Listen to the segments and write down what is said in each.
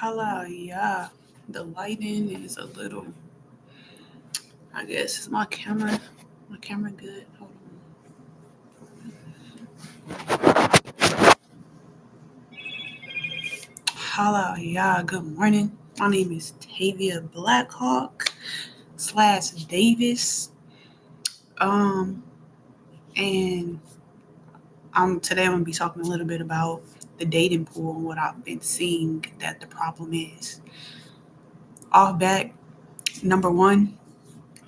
Hello, yeah. The lighting is a little. I guess is my camera. My camera good. Hold on. Hello, yeah. Good morning. My name is Tavia Blackhawk slash Davis. Um, and today I'm gonna be talking a little bit about the dating pool and what I've been seeing that the problem is. Off back, number one,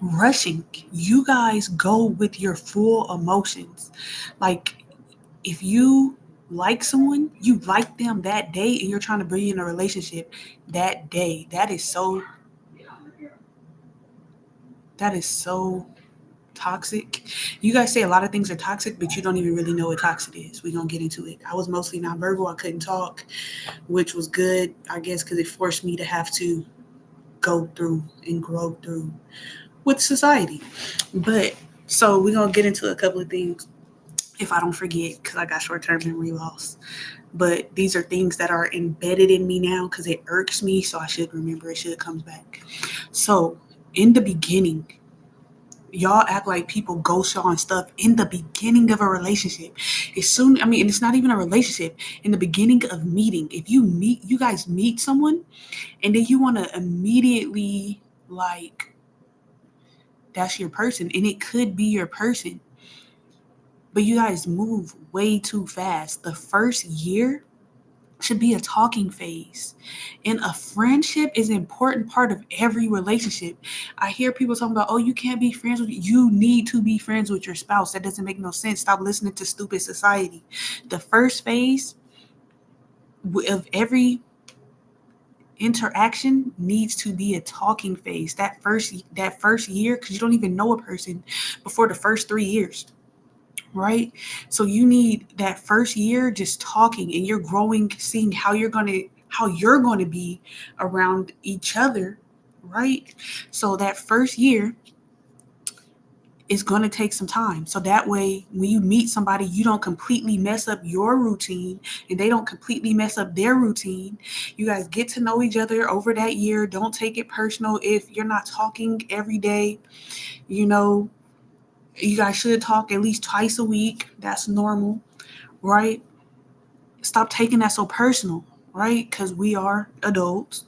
rushing. You guys go with your full emotions. Like if you like someone, you like them that day and you're trying to bring in a relationship that day. That is so toxic. You guys say a lot of things are toxic, but you don't even really know what toxic is. We're gonna get into it. I was mostly nonverbal, I couldn't talk, which was good, I guess, because it forced me to have to go through and grow through with society. But so we're gonna get into a couple of things if I don't forget, because I got short term memory loss. But these are things that are embedded in me now because it irks me, so I should remember it should come back. So in the beginning, y'all act like people ghost y'all and stuff in the beginning of a relationship. As soon, I mean, and it's not even a relationship. In the beginning of meeting, if you guys meet someone, and then you want to immediately like that's your person, and it could be your person, but you guys move way too fast. The first year should be a talking phase. And a friendship is an important part of every relationship. I hear people talking about, oh, you can't be friends with you need to be friends with your spouse. That doesn't make no sense. Stop listening to stupid society. The first phase of every interaction needs to be a talking phase. That first year, because you don't even know a person before the first 3 years, right? So you need that first year just talking and you're growing, seeing how you're going to be around each other, right? So that first year is going to take some time. So that way when you meet somebody, you don't completely mess up your routine and they don't completely mess up their routine. You guys get to know each other over that year. Don't take it personal if you're not talking every day. You know, you guys should talk at least twice a week. That's normal, right? Stop taking that so personal, right? Because we are adults.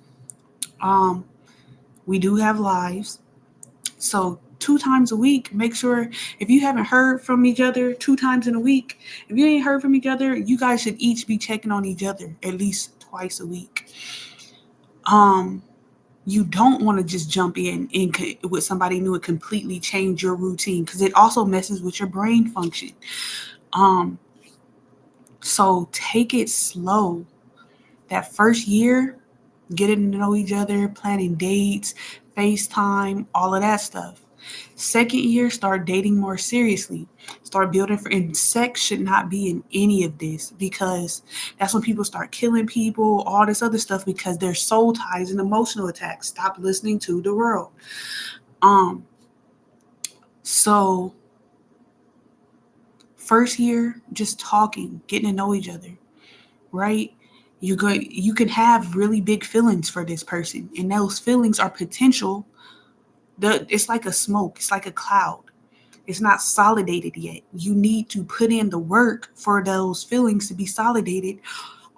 Um, we do have lives. So 2 times a week, make sure if you haven't heard from each other 2 times in a week, if you ain't heard from each other, you guys should each be checking on each other at least twice a week. Um, you don't want to just jump in with somebody new and completely change your routine because it also messes with your brain function. Um, so take it slow. That first year, getting to know each other, planning dates, FaceTime, all of that stuff. Second year, start dating more seriously. Start building for, and sex should not be in any of this because that's when people start killing people, all this other stuff because there's soul ties and emotional attacks. Stop listening to the world. Um, so first year, just talking, getting to know each other, right? You can have really big feelings for this person, and those feelings are potential. It's like a smoke, it's like a cloud. It's not solidated yet. You need to put in the work for those feelings to be solidated,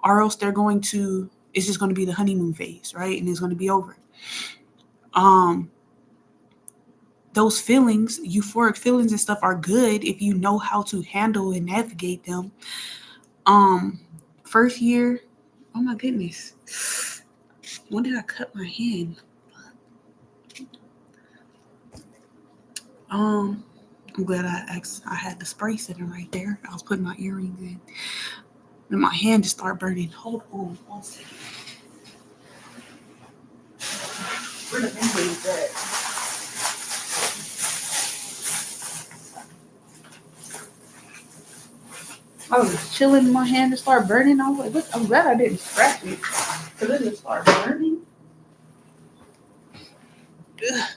or else it's just going to be the honeymoon phase, right? And it's going to be over. Um, those feelings, euphoric feelings and stuff, are good if you know how to handle and navigate them. Um, First year, oh my goodness, when did I cut my hand? Um, I'm glad I had the spray sitting right there. I was putting my earrings in, and my hand just started burning. Hold on, 1 second. Where the band at? I was chilling, my hand just started burning. I was like, "What?" I'm glad I didn't scratch it because it just started burning. Ugh.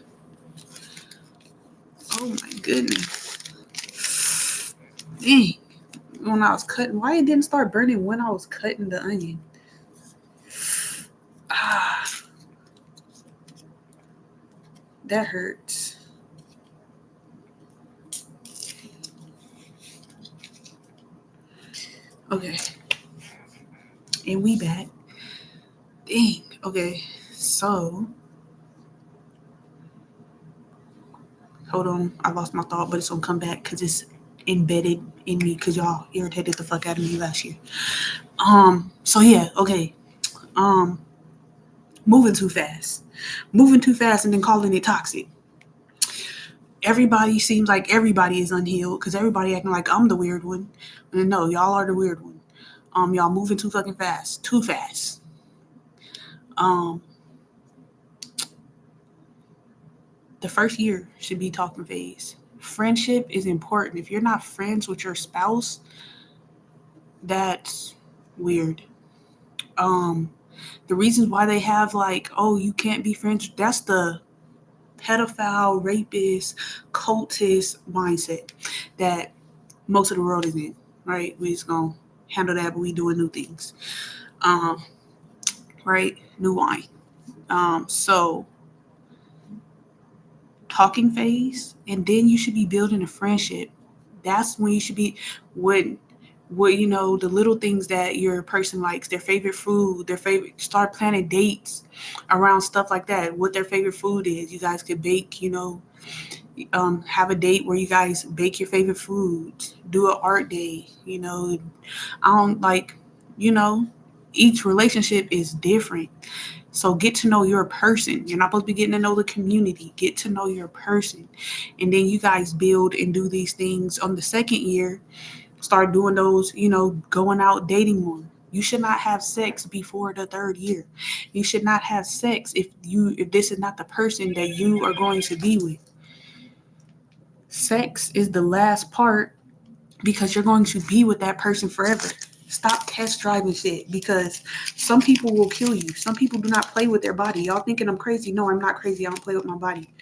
Oh my goodness. Dang. When I was cutting, why it didn't start burning when I was cutting the onion? That hurts. Okay. And we back. Dang. Okay. So, hold on. I lost my thought, but it's gonna come back because it's embedded in me because y'all irritated the fuck out of me last year. So yeah, okay. Um, moving too fast. Moving too fast and then calling it toxic. Everybody seems like everybody is unhealed because everybody acting like I'm the weird one. And no, y'all are the weird one. Y'all moving too fucking fast. Too fast. Um, the first year should be talking phase. Friendship is important. If you're not friends with your spouse, that's weird. Um, the reasons why they have like, oh, you can't be friends, that's the pedophile, rapist, cultist mindset that most of the world is in, right? We just gonna handle that, but we doing new things. Um, right? New wine. So talking phase, and then you should be building a friendship. That's when you should be when what the little things that your person likes, their favorite food, their favorite start planning dates around stuff like that, what their favorite food is. You guys could bake, have a date where you guys bake your favorite foods, do an art day, I don't like, you know, each relationship is different. So get to know your person. You're not supposed to be getting to know the community. Get to know your person. And then you guys build and do these things on the second year. Start doing those, going out dating more. You should not have sex before the third year. You should not have sex if this is not the person that you are going to be with. Sex is the last part because you're going to be with that person forever. Stop test driving shit because some people will kill you. Some people do not play with their body. Y'all thinking I'm crazy. No, I'm not crazy. I don't play with my body.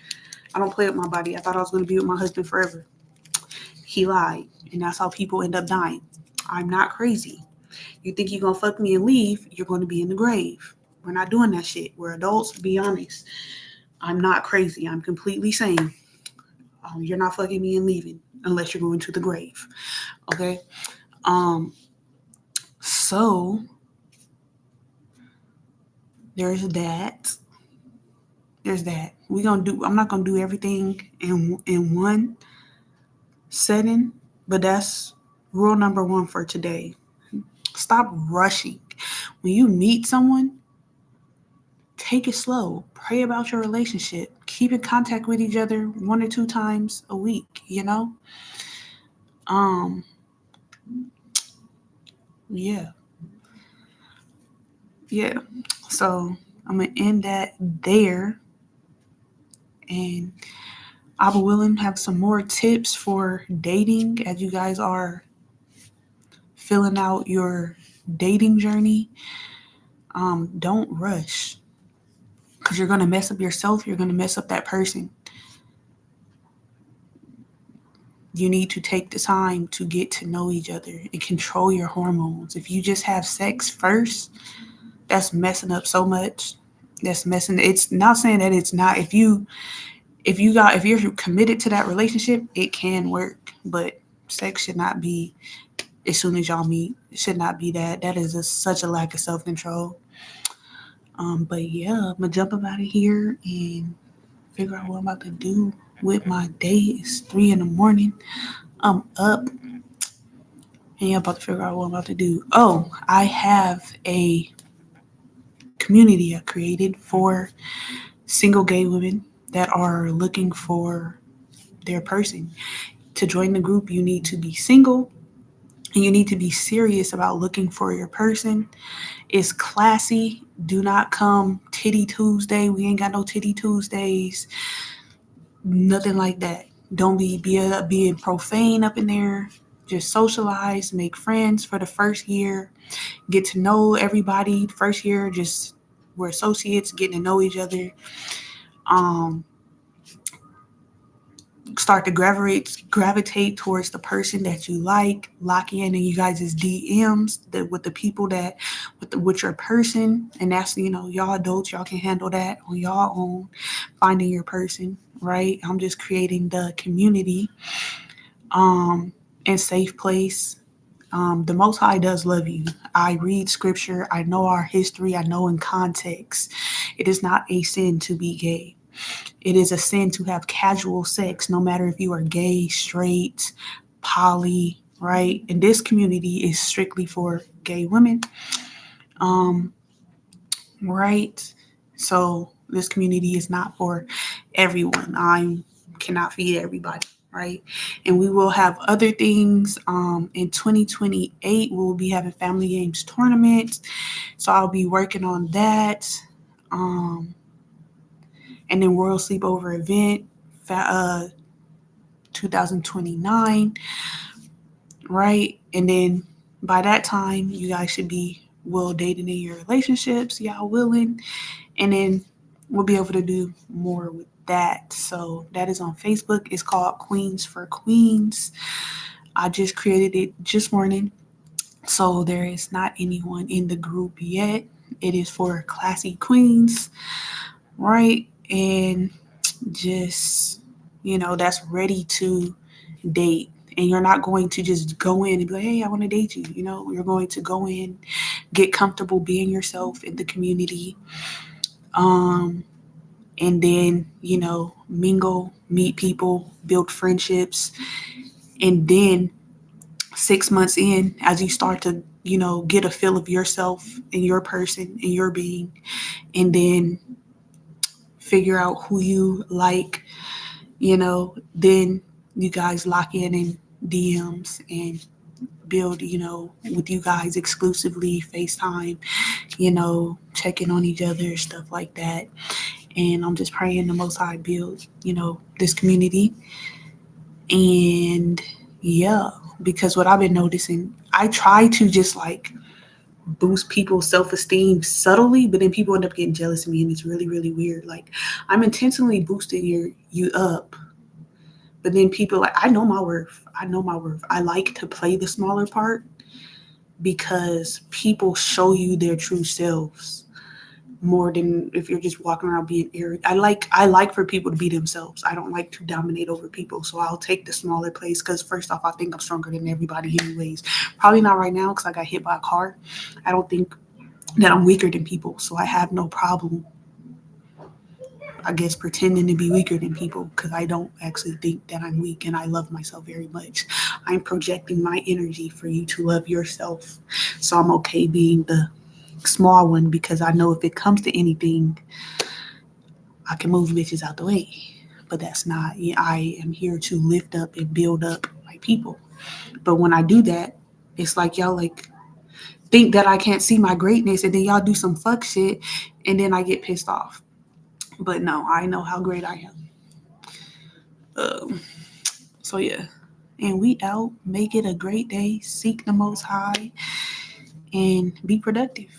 I don't play with my body. I thought I was going to be with my husband forever. He lied. And that's how people end up dying. I'm not crazy. You think you're going to fuck me and leave, you're going to be in the grave. We're not doing that shit. We're adults, be honest. I'm not crazy. I'm completely sane. You're not fucking me and leaving unless you're going to the grave. Okay? Um, so there's that. There's that. I'm not gonna do everything in one setting, but that's rule number one for today. Stop rushing. When you meet someone, take it slow. Pray about your relationship. Keep in contact with each other 1 or 2 times a week. Um, yeah. Yeah. So I'm gonna end that there, and I will willing have some more tips for dating as you guys are filling out your dating journey. Don't rush because you're gonna mess up yourself. You're gonna mess up that person. You need to take the time to get to know each other and control your hormones. If you just have sex first, that's messing up so much. That's messing. It's not saying that it's not. If you're committed to that relationship, it can work. But sex should not be as soon as y'all meet. It should not be that. That is such a lack of self control. But yeah, I'm gonna jump up out of here and figure out what I'm about to do with my day. It's 3 in the morning. I'm up and I'm about to figure out what I'm about to do. Oh, I have a community I created for single gay women that are looking for their person. To join the group, you need to be single and you need to be serious about looking for your person. It's classy. Do not come Titty Tuesday. We ain't got no Titty Tuesdays. Nothing like that. Don't be being profane up in there. Just socialize, make friends for the first year. Get to know everybody. First year, just we're associates, getting to know each other. Um, start to gravitate towards the person that you like, lock in you guys' DMs with the people that with your person, and that's, y'all adults, y'all can handle that on y'all own, finding your person, right? I'm just creating the community, and safe place. The Most High does love you. I read scripture. I know our history. I know in context. It is not a sin to be gay. It is a sin to have casual sex, no matter if you are gay, straight, poly, right? And this community is strictly for gay women, right? So this community is not for everyone. I cannot feed everybody, right? And we will have other things. In 2028, we'll be having Family Games tournament. So I'll be working on that. And then World Sleepover event, 2029, right? And then by that time, you guys should be well dating in your relationships, y'all willing, and then we'll be able to do more with that. So that is on Facebook. It's called Queens for Queens. I just created it this morning, so there is not anyone in the group yet. It is for classy queens, right? And just, that's ready to date. And you're not going to just go in and be like, hey, I want to date you. You're going to go in, get comfortable being yourself in the community, and then, mingle, meet people, build friendships. And then 6 months in, as you start to, get a feel of yourself and your person and your being, and then figure out who you like, then you guys lock in DMs and build, with you guys exclusively, FaceTime, checking on each other, stuff like that. And I'm just praying the Most High build, this community. And yeah, because what I've been noticing, I try to just like boost people's self-esteem subtly, but then people end up getting jealous of me, and it's really, really weird. Like, I'm intentionally boosting you up, but then people like, I know my worth. I like to play the smaller part because people show you their true selves more than if you're just walking around being arrogant. I like for people to be themselves. I don't like to dominate over people. So I'll take the smaller place because first off, I think I'm stronger than everybody anyways. Probably not right now because I got hit by a car. I don't think that I'm weaker than people. So I have no problem, I guess, pretending to be weaker than people because I don't actually think that I'm weak, and I love myself very much. I'm projecting my energy for you to love yourself. So I'm okay being the small one because I know if it comes to anything, I can move bitches out the way. But that's not, I am here to lift up and build up my people. But when I do that, it's like y'all like think that I can't see my greatness, and then y'all do some fuck shit, and then I get pissed off. But no, I know how great I am. So yeah. And we out. Make it a great day. Seek the Most High and be productive.